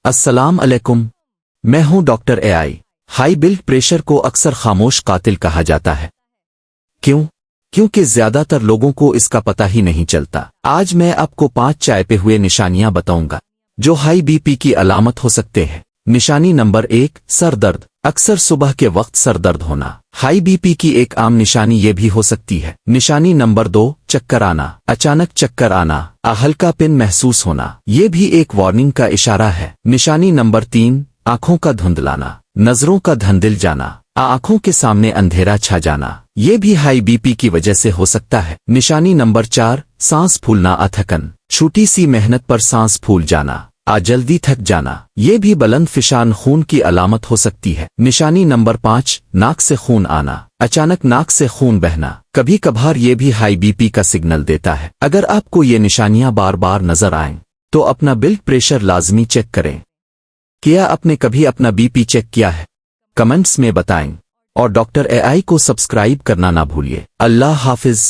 السلام علیکم، میں ہوں doctor A I. High blood pressure کو اکثر خاموش قاتل کہا جاتا ہے۔ کیونکہ زیادہ تر لوگوں کو اس کا پتہ ہی نہیں چلتا۔ آج میں آپ کو 5 چائے پہ ہوئے نشانیاں بتاؤں گا جو ہائی بی پی کی علامت ہو سکتے ہیں۔ نشانی نمبر 1، سر درد۔ اکثر صبح کے وقت سر درد ہونا ہائی بی پی کی ایک عام نشانی یہ بھی ہو سکتی ہے۔ نشانی نمبر 2، چکر آنا۔ اچانک چکر آنا، ہلکا پن محسوس ہونا، یہ بھی ایک وارننگ کا اشارہ ہے۔ نشانی نمبر 3، آنکھوں کا دھندلانا، نظروں کا دھندل جانا، آنکھوں کے سامنے اندھیرا چھا جانا، یہ بھی ہائی بی پی کی وجہ سے ہو سکتا ہے۔ نشانی نمبر 4، سانس پھولنا، تھکن، چھوٹی سی محنت پر سانس پھول جانا، جلدی تھک جانا، یہ بھی بلند فشان خون کی علامت ہو سکتی ہے۔ نشانی نمبر 5، ناک سے خون آنا، اچانک ناک سے خون بہنا، کبھی کبھار یہ بھی ہائی بی پی کا سگنل دیتا ہے۔ اگر آپ کو یہ نشانیاں بار بار نظر آئیں تو اپنا بلڈ پریشر لازمی چیک کریں۔ کیا آپ نے کبھی اپنا بی پی چیک کیا ہے؟ کمنٹس میں بتائیں، اور ڈاکٹر اے آئی کو سبسکرائب کرنا نہ بھولیے۔ اللہ حافظ۔